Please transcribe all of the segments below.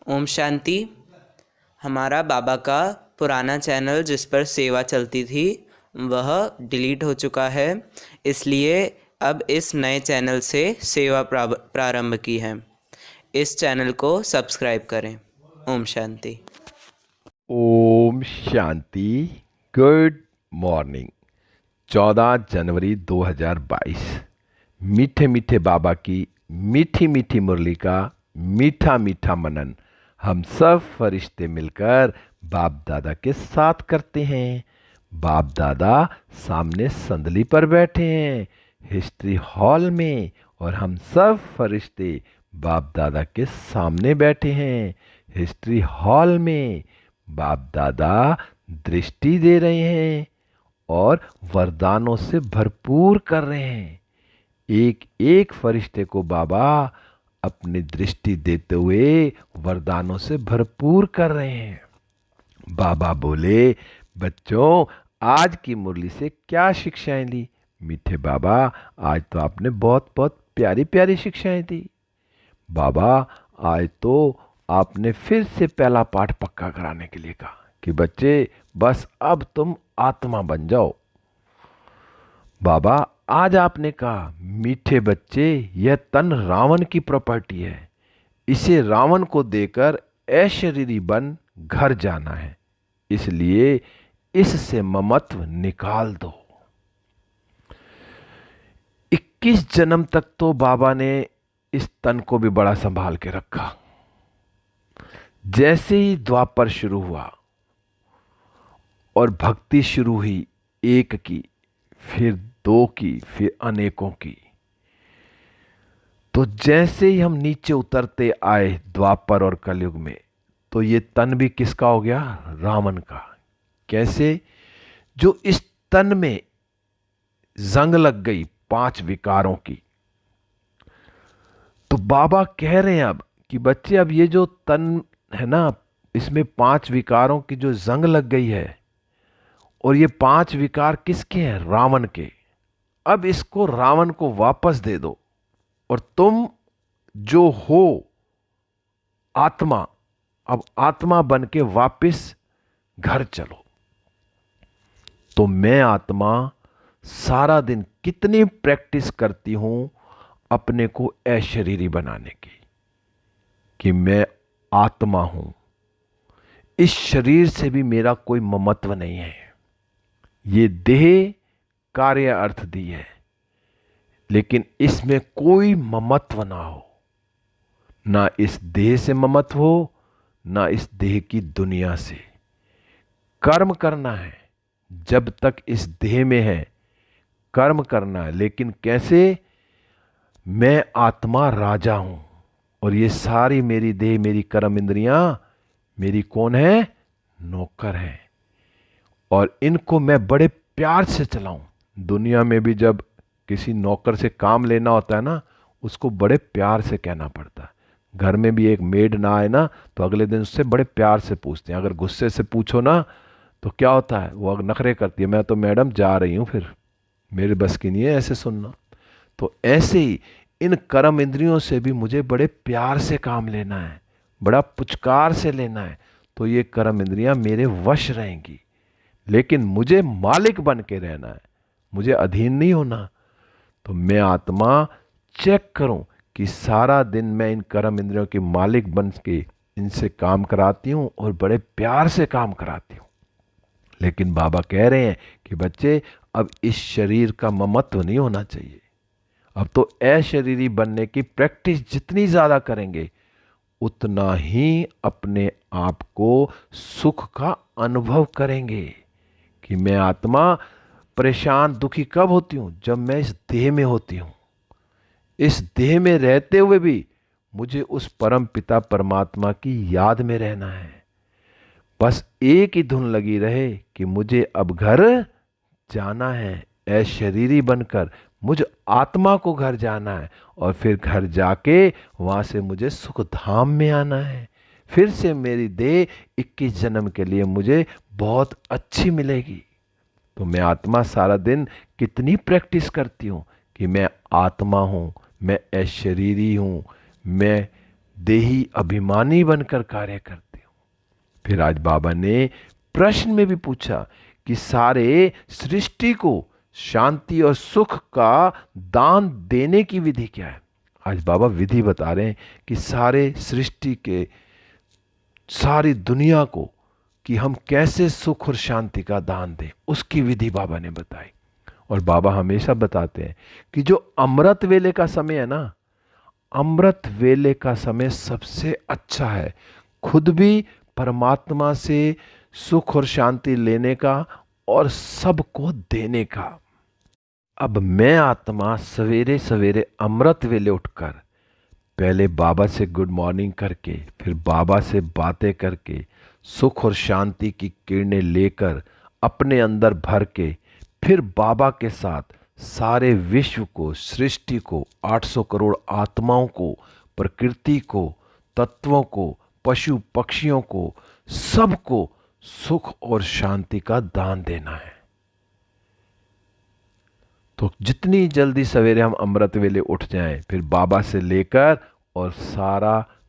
ओम शांति। हमारा बाबा का पुराना चैनल जिस पर सेवा चलती थी वह डिलीट हो चुका है, इसलिए अब इस नए चैनल से सेवा प्रारंभ की है। इस चैनल को सब्सक्राइब करें। ओम शांति। ओम शांति। Good morning. 14 जनवरी 2022। मीठे मीठे बाबा की मीठी मीठी मुरली का मीठा मीठा मनन हम सब फरिश्ते मिलकर बाप दादा के साथ करते हैं। बाप दादा सामने संदली पर बैठे हैं हिस्ट्री हॉल में, और हम सब फरिश्ते बाप दादा के सामने बैठे हैं हिस्ट्री हॉल में। बाप दादा दृष्टि दे रहे हैं और वरदानों से भरपूर कर रहे हैं। एक एक फरिश्ते को बाबा अपनी दृष्टि देते हुए वरदानों से भरपूर कर रहे हैं। बाबा बोले, बच्चों आज की मुरली से क्या शिक्षाएं ली? मीठे बाबा, आज तो आपने बहुत बहुत प्यारी प्यारी शिक्षाएं दी। बाबा, आज तो आपने फिर से पहला पाठ पक्का कराने के लिए कहा कि बच्चे बस अब तुम आत्मा बन जाओ। बाबा, आज आपने कहा मीठे बच्चे, यह तन रावण की प्रॉपर्टी है, इसे रावण को देकर अशरीरी बन घर जाना है, इसलिए इससे ममत्व निकाल दो। 21 जन्म तक तो बाबा ने इस तन को भी बड़ा संभाल के रखा। जैसे ही द्वापर शुरू हुआ और भक्ति शुरू हुई, एक की, फिर दो की, फिर अनेकों की, तो जैसे ही हम नीचे उतरते आए द्वापर और कलयुग में, तो ये तन भी किसका हो गया? रावण का। कैसे? जो इस तन में जंग लग गई 5 विकारों की, तो बाबा कह रहे हैं अब कि बच्चे अब ये जो तन है ना, इसमें 5 विकारों की जो जंग लग गई है, और ये 5 विकार किसके हैं? रावण के। अब इसको रावण को वापस दे दो और तुम जो हो आत्मा, अब आत्मा बन के वापस घर चलो। तो मैं आत्मा सारा दिन कितनी प्रैक्टिस करती हूं अपने को अशरीरी बनाने की, कि मैं आत्मा हूं, इस शरीर से भी मेरा कोई ममत्व नहीं है। ये देह कार्य अर्थ दी है, लेकिन इसमें कोई ममत्व ना हो। ना इस देह से ममत्व हो, ना इस देह की दुनिया से। कर्म करना है जब तक इस देह में है, कर्म करना है, लेकिन कैसे? मैं आत्मा राजा हूं, और ये सारी मेरी देह, मेरी कर्म इंद्रियां मेरी कौन है? नौकर है, और इनको मैं बड़े प्यार से चलाऊं। दुनिया में भी जब किसी नौकर से काम लेना होता है ना, उसको बड़े प्यार से कहना पड़ता है। घर में भी एक मेड ना आए ना, तो अगले दिन उससे बड़े प्यार से पूछते हैं। अगर गुस्से से पूछो ना, तो क्या होता है? वो नखरे करती है, मैं तो मैडम जा रही हूं, फिर मेरे बस की नहीं है ऐसे सुनना। तो ऐसे ही इन कर्म इंद्रियों से भी मुझे बड़े प्यार से काम लेना है, बड़ा पुचकार से लेना है, तो ये कर्म इंद्रियां मेरे वश रहेंगी। लेकिन मुझे मालिक बन के रहना है, मुझे अधीन नहीं होना। तो मैं आत्मा चेक करूं कि सारा दिन मैं इन कर्म इंद्रियों के मालिक बन के इनसे काम कराती हूं, और बड़े प्यार से काम कराती हूं। लेकिन बाबा कह रहे हैं कि बच्चे अब इस शरीर का ममत्व नहीं होना चाहिए। अब तो अशरीरी बनने की प्रैक्टिस जितनी ज्यादा करेंगे, उतना ही अपने आप को सुख का अनुभव करेंगे। कि मैं आत्मा परेशान दुखी कब होती हूं? जब मैं इस देह में होती हूं। इस देह में रहते हुए भी मुझे उस परम पिता परमात्मा की याद में रहना है। बस एक ही धुन लगी रहे कि मुझे अब घर जाना है, अशरीरी बनकर मुझ आत्मा को घर जाना है, और फिर घर जाके वहां से मुझे सुख धाम में आना है। फिर से मेरी देह 21 जन्म के लिए मुझे बहुत अच्छी मिलेगी। तो मैं आत्मा सारा दिन कितनी प्रैक्टिस करती हूं कि मैं आत्मा हूं, मैं अशरीरी हूं, मैं देही अभिमानी बनकर कार्य करते हो। फिर आज बाबा ने प्रश्न में भी पूछा कि सारे सृष्टि को शांति और सुख का दान देने की विधि क्या है। आज बाबा विधि बता रहे हैं कि सारे सृष्टि के, सारी दुनिया को, कि हम कैसे सुख और शांति का दान दें, उसकी विधि बाबा ने बताई। और बाबा हमेशा बताते हैं कि जो अमृत वेले का समय है ना, अमृत वेले का समय सबसे अच्छा है, खुद भी परमात्मा से सुख और शांति लेने का और सबको देने का। अब मैं आत्मा सवेरे सवेरे अमृत वेले उठकर पहले बाबा से गुड मॉर्निंग करके, फिर बाबा से बातें करके, सुख और शांति की किरणें लेकर अपने अंदर भर के, फिर बाबा के साथ सारे विश्व को, सृष्टि को, 800 करोड़ आत्माओं को, प्रकृति को, तत्वों को, पशु पक्षियों को, सबको सुख और शांति का दान देना है। तो जितनी जल्दी सवेरे हम अमृत वेले उठ जाएं, फिर बाबा से लेकर और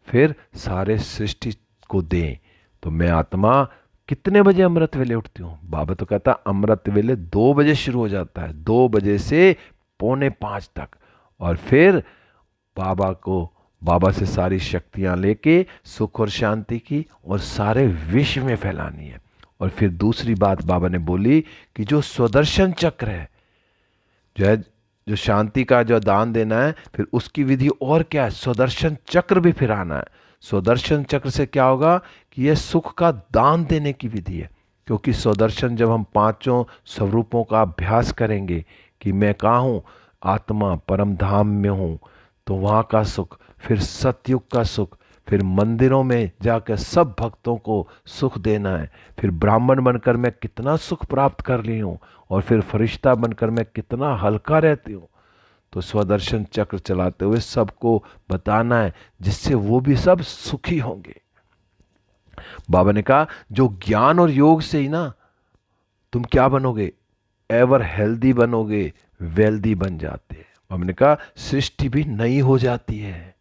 फिर सारे सृष्टि को दें। तो मैं आत्मा कितने बजे अमृत वेले उठती हूँ? बाबा तो कहता अमृत वेले 2 बजे शुरू हो जाता है, 2 बजे से 4:45 तक। और फिर बाबा से सारी शक्तियां लेके सुख और शांति की और सारे विश्व में फैलानी है। और फिर दूसरी बात बाबा ने बोली कि जो स्वदर्शन चक्र है, जो शांति का जो दान देना है, फिर उसकी विधि और क्या है, स्वदर्शन चक्र भी फिराना है। स्वदर्शन चक्र से क्या होगा कि यह सुख का दान देने की विधि है। क्योंकि स्वदर्शन जब हम 5 स्वरूपों का अभ्यास करेंगे कि मैं कहाँ हूँ, आत्मा परम धाम में हूँ, तो वहाँ का सुख, फिर सतयुग का सुख, फिर मंदिरों में जाकर सब भक्तों को सुख देना है, फिर ब्राह्मण बनकर मैं कितना सुख प्राप्त कर ली हूँ, और फिर फरिश्ता बनकर मैं कितना हल्का रहती हूँ। तो स्वदर्शन चक्र चलाते हुए सबको बताना है, जिससे वो भी सब सुखी होंगे। बाबा ने कहा जो ज्ञान और योग से ही ना तुम क्या बनोगे, एवर हेल्दी बनोगे, वेल्दी बन जाते हैं। बाबा ने कहा सृष्टि भी नई हो जाती है।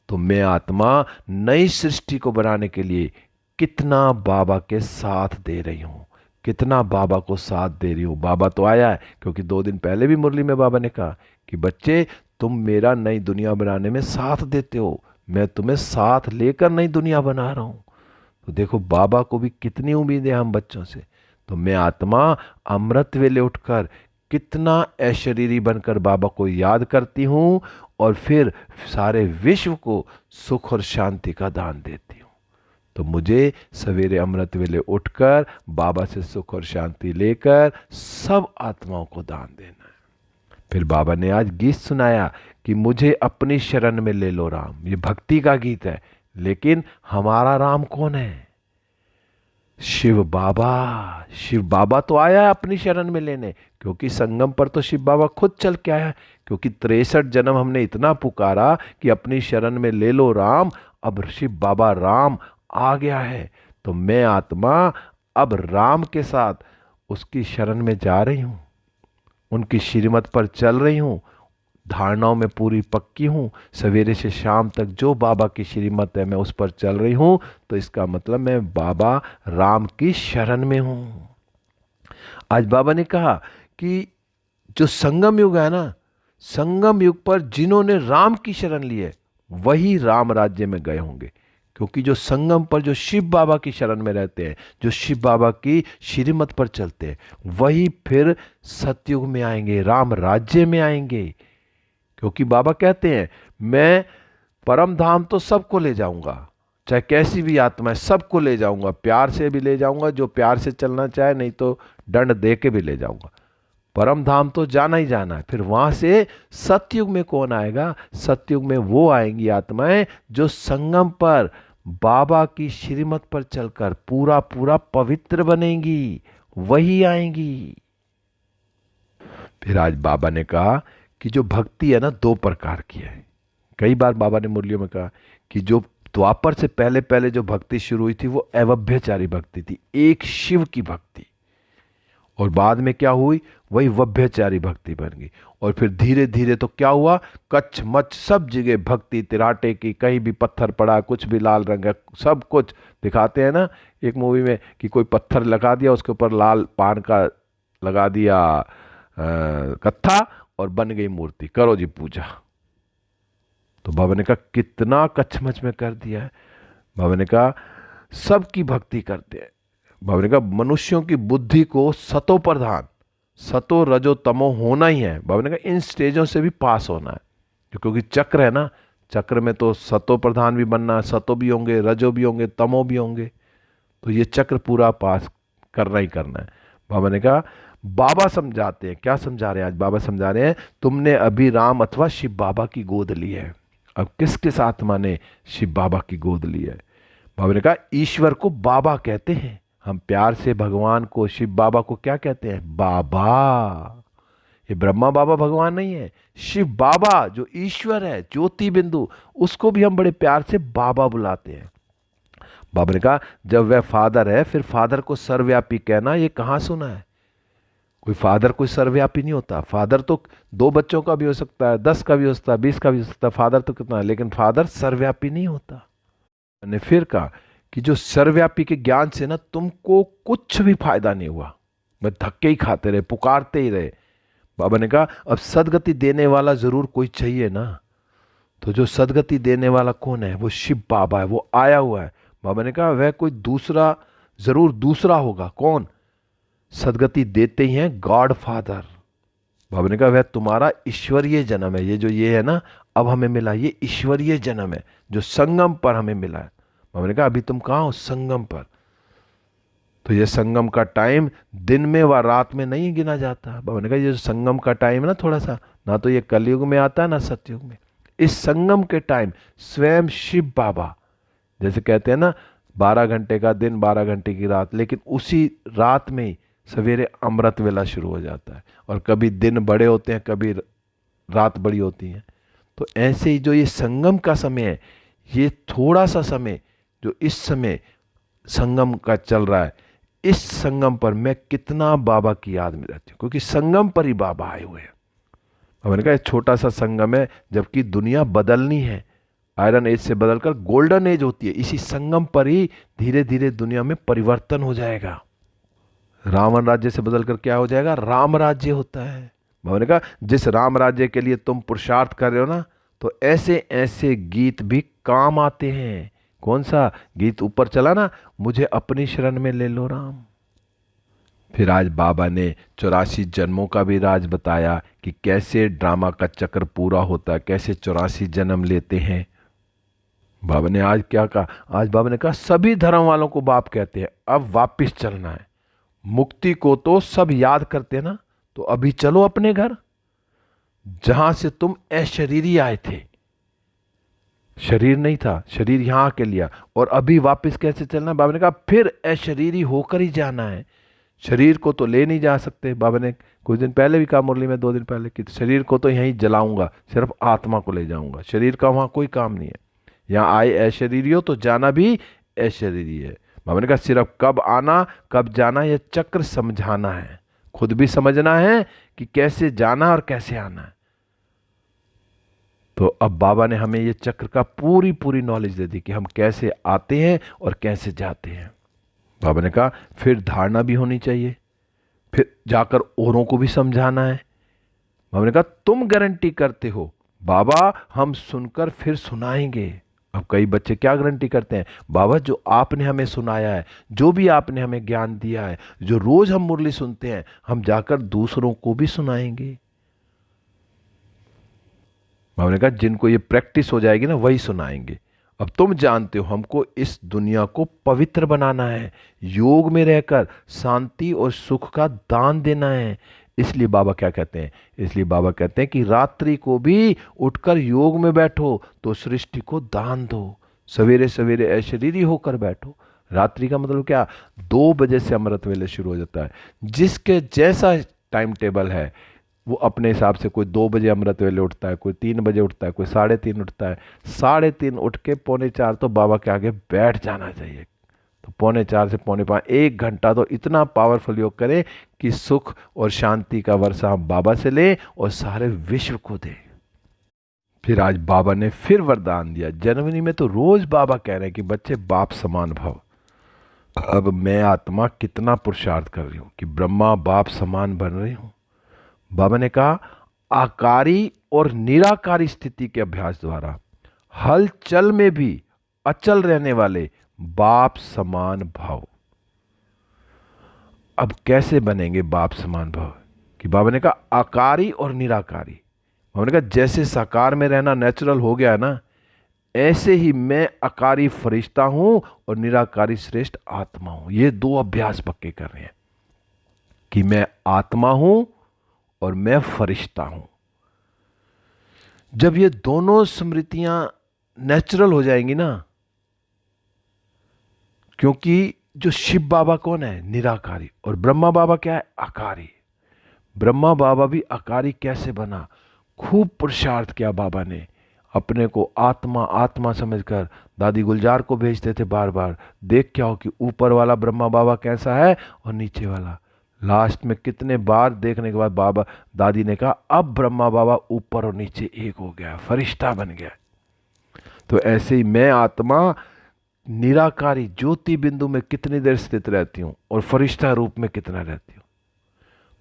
तो मैं आत्मा नई सृष्टि को बनाने के लिए कितना बाबा के साथ दे रही हूँ, कितना बाबा को साथ दे रही हूँ। बाबा तो आया है, क्योंकि 2 दिन पहले भी मुरली में बाबा ने कहा कि बच्चे तुम मेरा नई दुनिया बनाने में साथ देते हो, मैं तुम्हें साथ लेकर नई दुनिया बना रहा हूँ। तो देखो बाबा को भी कितनी उम्मीद है हम बच्चों से। तो मैं आत्मा अमृत वेले उठकर कितना अशरीरी बनकर बाबा को याद करती हूँ, और फिर सारे विश्व को सुख और शांति का दान देती हूँ। तो मुझे सवेरे अमृत वेले उठकर बाबा से सुख और शांति लेकर सब आत्माओं को दान देना है। फिर बाबा ने आज गीत सुनाया कि मुझे अपनी शरण में ले लो राम। ये भक्ति का गीत है, लेकिन हमारा राम कौन है? शिव बाबा। शिव बाबा तो आया है अपनी शरण में लेने, क्योंकि संगम पर तो शिव बाबा खुद चल के आया है। क्योंकि 63 जन्म हमने इतना पुकारा कि अपनी शरण में ले लो राम, अब शिव बाबा राम आ गया है। तो मैं आत्मा अब राम के साथ उसकी शरण में जा रही हूँ, उनकी श्रीमत पर चल रही हूँ, धारणाओं में पूरी पक्की हूँ। सवेरे से शाम तक जो बाबा की श्रीमत है मैं उस पर चल रही हूँ। तो इसका मतलब मैं बाबा राम की शरण में हूँ। आज बाबा ने कहा कि जो संगम युग है ना, संगम युग पर जिन्होंने राम की शरण ली है वही राम राज्य में गए होंगे। क्योंकि जो संगम पर जो शिव बाबा की शरण में रहते हैं, जो शिव बाबा की श्रीमत पर चलते हैं, वही फिर सतयुग में आएंगे, राम राज्य में आएंगे। क्योंकि बाबा कहते हैं मैं परम धाम तो सबको ले जाऊंगा, चाहे कैसी भी आत्मा है सबको ले जाऊंगा, प्यार से भी ले जाऊंगा, जो प्यार से चलना चाहे, नहीं तो दंड दे के भी ले जाऊंगा। परम धाम तो जाना ही जाना है। फिर वहां से सतयुग में कौन आएगा? सतयुग में वो आएंगी आत्माएं जो संगम पर बाबा की श्रीमत पर चलकर पूरा पूरा पवित्र बनेंगी, वही आएंगी। फिर आज बाबा ने कहा कि जो भक्ति है ना 2 प्रकार की है। कई बार बाबा ने मुरलियों में कहा कि जो द्वापर से पहले पहले जो भक्ति शुरू हुई थी वो अवभ्यचारी भक्ति थी, एक शिव की भक्ति। और बाद में क्या हुई, वही वभ्यचारी भक्ति बन गई। और फिर धीरे धीरे तो क्या हुआ, कच्छ मच्छ सब जगह भक्ति तिराटे की, कहीं भी पत्थर पड़ा, कुछ भी लाल रंग है, सब कुछ दिखाते हैं ना एक मूवी में कि कोई पत्थर लगा दिया, उसके ऊपर लाल पान का लगा दिया कत्था और बन गई मूर्ति, करो जी पूजा। तो बाबा ने कहा कितना कच्छमच में कर दिया है। बाबा ने कहा सबकी भक्ति करते हैं। बाबा ने कहा मनुष्यों की बुद्धि को सतो प्रधान, सतो रजो तमो होना ही है। बाबा ने कहा इन स्टेजों से भी पास होना है, क्योंकि चक्र है ना, चक्र में तो सतो प्रधान भी बनना है, सतो भी होंगे, रजो भी होंगे, तमो भी होंगे, तो ये चक्र पूरा पास करना ही करना है। बाबा ने कहा, बाबा समझाते हैं, क्या समझा रहे हैं आज बाबा? समझा रहे हैं तुमने अभी राम अथवा शिव बाबा की गोद ली है। अब किसके साथ माने शिव बाबा की गोद ली है? बाबा ने कहा ईश्वर को बाबा कहते हैं, हम प्यार से भगवान को, शिव बाबा को क्या कहते हैं? बाबा। ये ब्रह्मा बाबा भगवान नहीं है, शिव बाबा जो ईश्वर है, ज्योति बिंदु, उसको भी हम बड़े प्यार से बाबा बुलाते हैं। बाबा ने कहा जब वह फादर है, फिर फादर को सर्वव्यापी कहना ये कहाँ सुना है? कोई फादर कोई सर्वव्यापी नहीं होता। फादर तो 2 बच्चों का भी हो सकता है, 10 का भी हो सकता है, 20 का भी हो सकता है, फादर तो कितना है, लेकिन फादर सर्वव्यापी नहीं होता। मैंने फिर कहा कि जो सर्वव्यापी के ज्ञान से ना तुमको कुछ भी फायदा नहीं हुआ, मैं धक्के ही खाते रहे, पुकारते ही रहे। बाबा ने कहा अब सदगति देने वाला जरूर कोई चाहिए ना, तो जो सदगति देने वाला कौन है? वो शिव बाबा है, वो आया हुआ है। बाबा ने कहा वह कोई दूसरा जरूर दूसरा होगा। कौन? सदगति देते ही हैं गॉड फादर। बाबा ने कहा वह तुम्हारा ईश्वरीय जन्म है, ये जो ये है ना अब हमें मिला, ये ईश्वरीय जन्म है जो संगम पर हमें मिला है। बाबा ने कहा अभी तुम कहाँ हो? संगम पर। तो ये संगम का टाइम दिन में व रात में नहीं गिना जाता। बाबा ने कहा ये जो संगम का टाइम है ना, थोड़ा सा ना तो ये कलयुग में आता है ना सतयुग में, इस संगम के टाइम स्वयं शिव बाबा, जैसे कहते हैं ना 12 घंटे का दिन 12 घंटे की रात, लेकिन उसी रात में ही सवेरे अमृत वेला शुरू हो जाता है, और कभी दिन बड़े होते हैं, कभी रात बड़ी होती है। तो ऐसे ही जो ये संगम का समय है, ये थोड़ा सा समय जो इस समय संगम का चल रहा है, इस संगम पर मैं कितना बाबा की याद में रहती हूँ, क्योंकि संगम पर ही बाबा आए हुए हैं। मैंने कहा छोटा सा संगम है, जबकि दुनिया बदलनी है, आयरन एज से बदलकर गोल्डन एज होती है, इसी संगम पर ही धीरे धीरे दुनिया में परिवर्तन हो जाएगा। रावण राज्य से बदलकर क्या हो जाएगा? राम राज्य होता है। मैंने कहा जिस राम राज्य के लिए तुम पुरुषार्थ कर रहे हो ना, तो ऐसे ऐसे गीत भी काम आते हैं। कौन सा गीत ऊपर चला ना, मुझे अपनी शरण में ले लो राम। फिर आज बाबा ने 84 जन्मों का भी राज बताया कि कैसे ड्रामा का चक्र पूरा होता है, कैसे 84 जन्म लेते हैं। बाबा ने आज क्या कहा? आज बाबा ने कहा सभी धर्म वालों को बाप कहते हैं, अब वापिस चलना है। मुक्ति को तो सब याद करते ना, तो अभी चलो अपने घर जहां से तुम अशरीरी आए थे। शरीर नहीं था, शरीर यहां के लिया, और अभी वापस कैसे चलना? बाबा ने कहा फिर अशरीरी होकर ही जाना है। शरीर को तो ले नहीं जा सकते। बाबा ने कुछ दिन पहले भी कहा मुरली में, 2 दिन पहले, कि शरीर को तो यहीं जलाऊंगा, सिर्फ आत्मा को ले जाऊंगा। शरीर का वहां कोई काम नहीं है। यहाँ आए अशरीरी हो तो जाना भी अशरीरी है। बाबा ने कहा सिर्फ कब आना कब जाना यह चक्र समझाना है, खुद भी समझना है कि कैसे जाना और कैसे आना है। तो अब बाबा ने हमें ये चक्र का पूरी पूरी नॉलेज दे दी कि हम कैसे आते हैं और कैसे जाते हैं। बाबा ने कहा फिर धारणा भी होनी चाहिए, फिर जाकर औरों को भी समझाना है। बाबा ने कहा तुम गारंटी करते हो, बाबा हम सुनकर फिर सुनाएंगे। अब कई बच्चे क्या गारंटी करते हैं? बाबा जो आपने हमें सुनाया है, जो भी आपने हमें ज्ञान दिया है, जो रोज हम मुरली सुनते हैं, हम जाकर दूसरों को भी सुनाएंगे। बाबा ने कहा जिनको ये प्रैक्टिस हो जाएगी ना वही सुनाएंगे। अब तुम जानते हो हमको इस दुनिया को पवित्र बनाना है, योग में रहकर शांति और सुख का दान देना है। इसलिए बाबा क्या कहते हैं? इसलिए बाबा कहते हैं कि रात्रि को भी उठकर योग में बैठो तो सृष्टि को दान दो। सवेरे सवेरे अशरीरी होकर बैठो। रात्रि का मतलब क्या? 2 बजे से अमृत वेले शुरू हो जाता है। जिसके जैसा टाइम टेबल है वो अपने हिसाब से, कोई 2 बजे अमृत वेले उठता है, कोई 3 बजे उठता है, कोई 3:30 उठता है। 3:30 उठ के 3:45 तो बाबा के आगे बैठ जाना चाहिए। तो 4:45 से 4:45 1 घंटा तो इतना पावरफुल योग करें कि सुख और शांति का वर्षा हम बाबा से लें और सारे विश्व को दें। फिर आज बाबा ने फिर वरदान दिया। जनवरी में तो रोज बाबा कह रहे हैं कि बच्चे बाप समान भव। अब मैं आत्मा कितना पुरुषार्थ कर रही हूं कि ब्रह्मा बाप समान बन रही हूं। बाबा ने कहा आकारी और निराकारी स्थिति के अभ्यास द्वारा हलचल में भी अचल रहने वाले बाप समान भाव। अब कैसे बनेंगे बाप समान भाव? कि बाबा ने कहा आकारी और निराकारी। बाबा ने कहा जैसे साकार में रहना नेचुरल हो गया है ना, ऐसे ही मैं आकारी फरिश्ता हूं और निराकारी श्रेष्ठ आत्मा हूं। ये 2 अभ्यास पक्के कर रहे हैं कि मैं आत्मा हूं और मैं फरिश्ता हूं। जब ये दोनों स्मृतियां नेचुरल हो जाएंगी ना, क्योंकि जो शिव बाबा कौन है? निराकारी, और ब्रह्मा बाबा क्या है? आकारी। ब्रह्मा बाबा भी आकारी कैसे बना? खूब पुरुषार्थ किया बाबा ने, अपने को आत्मा आत्मा समझकर दादी गुलजार को भेजते थे बार बार, देख क्या हो कि ऊपर वाला ब्रह्मा बाबा कैसा है और नीचे वाला। लास्ट में कितने बार देखने के बाद बाबा दादी ने कहा अब ब्रह्मा बाबा ऊपर और नीचे एक हो गया, फरिश्ता बन गया। तो ऐसे ही मैं आत्मा निराकारी ज्योति बिंदु में कितनी देर स्थित रहती हूं और फरिश्ता रूप में कितना रहती हूं।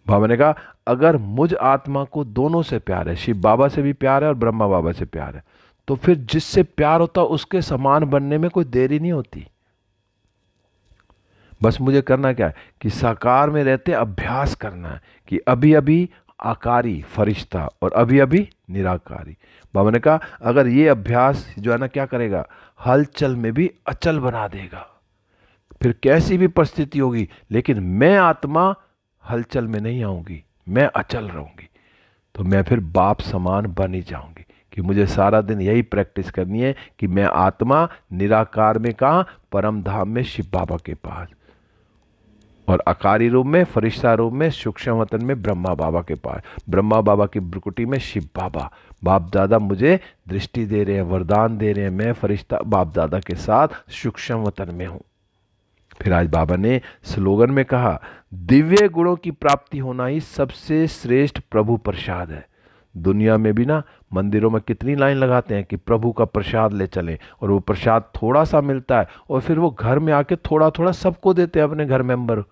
बाबा ने कहा अगर मुझ आत्मा को दोनों से प्यार है, शिव बाबा से भी प्यार है और ब्रह्मा बाबा से प्यार है, तो फिर जिससे प्यार होता उसके समान बनने में कोई देरी नहीं होती। बस मुझे करना क्या है कि साकार में रहते अभ्यास करना है कि अभी अभी आकारी फरिश्ता और अभी अभी निराकारी। बाबा ने कहा अगर ये अभ्यास जो है ना क्या करेगा, हलचल में भी अचल बना देगा। फिर कैसी भी परिस्थिति होगी लेकिन मैं आत्मा हलचल में नहीं आऊंगी, मैं अचल रहूंगी। तो मैं फिर बाप समान बन ही जाऊंगी कि मुझे सारा दिन यही प्रैक्टिस करनी है कि मैं आत्मा निराकार में कहाँ? परम धाम में शिव बाबा के पास, और आकारी रूप में फरिश्ता रूप में सूक्ष्म वतन में ब्रह्मा बाबा के पास, ब्रह्मा बाबा की ब्रुकुटी में शिव बाबा। बाप दादा मुझे दृष्टि दे रहे हैं, वरदान दे रहे हैं, मैं फरिश्ता बाप दादा के साथ सूक्ष्म वतन में हूं। फिर आज बाबा ने स्लोगन में कहा दिव्य गुणों की प्राप्ति होना ही सबसे श्रेष्ठ प्रभु प्रसाद है। दुनिया में भी ना मंदिरों में कितनी लाइन लगाते हैं कि प्रभु का प्रसाद ले चलें, और वो प्रसाद थोड़ा सा मिलता है और फिर वो घर में आके थोड़ा थोड़ा सबको देते हैं, अपने घर मेंबर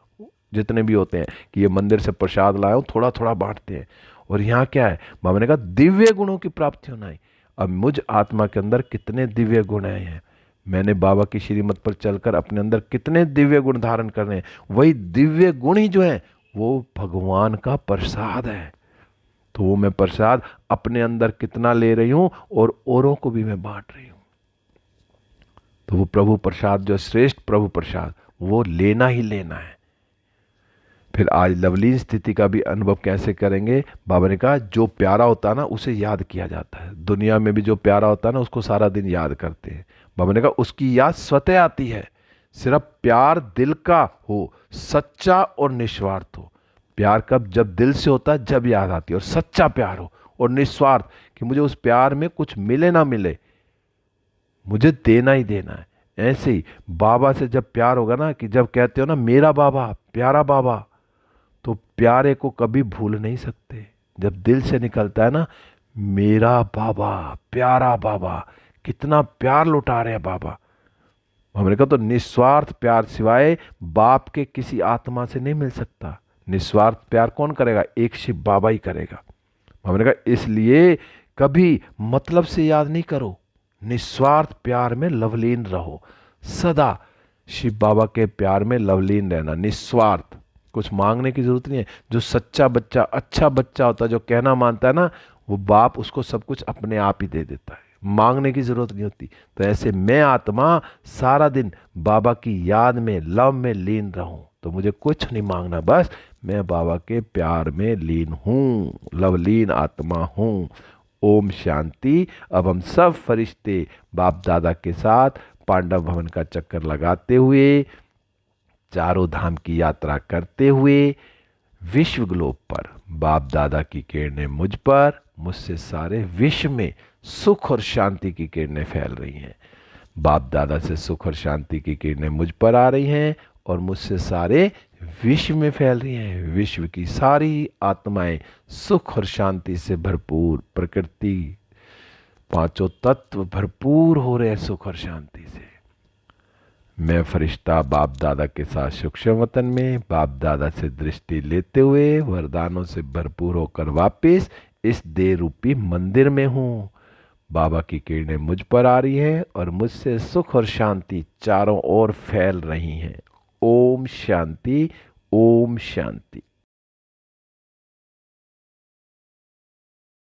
जितने भी होते हैं कि ये मंदिर से प्रसाद लाया हूँ, थोड़ा थोड़ा बांटते हैं। और यहाँ क्या है, बाबा ने कहा दिव्य गुणों की प्राप्ति होना है। अब मुझ आत्मा के अंदर कितने दिव्य गुण हैं, मैंने बाबा की श्रीमत पर चलकर अपने अंदर कितने दिव्य गुण धारण करने हैं। वही दिव्य गुण ही जो है वो भगवान का प्रसाद है। तो वो मैं प्रसाद अपने अंदर कितना ले रही हूं और औरों को भी मैं बांट रही हूं। तो वो प्रभु प्रसाद जो श्रेष्ठ प्रभु प्रसाद, वो लेना ही लेना है। फिर आज लवलीन स्थिति का भी अनुभव कैसे करेंगे? बाबा ने कहा जो प्यारा होता है ना उसे याद किया जाता है। दुनिया में भी जो प्यारा होता है ना उसको सारा दिन याद करते हैं। बाबा ने कहा उसकी याद स्वतः आती है, सिर्फ प्यार दिल का हो, सच्चा और निस्वार्थ हो। प्यार कब? जब दिल से होता है, जब याद आती है, और सच्चा प्यार हो और निस्वार्थ कि मुझे उस प्यार में कुछ मिले ना मिले, मुझे देना ही देना है। ऐसे ही बाबा से जब प्यार होगा ना, कि जब कहते हो ना मेरा बाबा प्यारा बाबा, तो प्यारे को कभी भूल नहीं सकते। जब दिल से निकलता है ना मेरा बाबा प्यारा बाबा, कितना प्यार लुटा रहे हैं बाबा। हमने कहा तो निस्वार्थ प्यार सिवाय बाप के किसी आत्मा से नहीं मिल सकता। निस्वार्थ प्यार कौन करेगा? एक शिव बाबा ही करेगा। हमने कहा इसलिए कभी मतलब से याद नहीं करो, निस्वार्थ प्यार में लवलीन रहो, सदा शिव बाबा के प्यार में लवलीन रहना, निस्वार्थ। कुछ मांगने की जरूरत नहीं है। जो सच्चा बच्चा, अच्छा बच्चा होता है, जो कहना मानता है ना, वो बाप उसको सब कुछ अपने आप ही दे देता है, मांगने की जरूरत नहीं होती। तो ऐसे मैं आत्मा सारा दिन बाबा की याद में, लव में लीन रहूं, तो मुझे कुछ नहीं मांगना, बस मैं बाबा के प्यार में लीन हूं, लवलीन आत्मा हूं। ओम शांति। अब हम सब फरिश्ते बाप दादा के साथ पांडव भवन का चक्कर लगाते हुए, चारों धाम की यात्रा करते हुए, विश्व ग्लोब पर बाप दादा की किरणें मुझ पर, मुझसे सारे विश्व में सुख और शांति की किरणें फैल रही हैं। बाप दादा से सुख और शांति की किरणें मुझ पर आ रही हैं और मुझसे सारे विश्व में फैल रही हैं। विश्व की सारी आत्माएं सुख और शांति से भरपूर, प्रकृति, पांचों तत्व भरपूर हो रहे हैं सुख और शांति से। मैं फरिश्ता बाप दादा के साथ सूक्ष्म वतन में बाप दादा से दृष्टि लेते हुए वरदानों से भरपूर होकर वापस इस देह रूपी मंदिर में हूँ। बाबा की किरणें मुझ पर आ रही हैं और मुझसे सुख और शांति चारों ओर फैल रही हैं। ओम शांति, ओम शांति।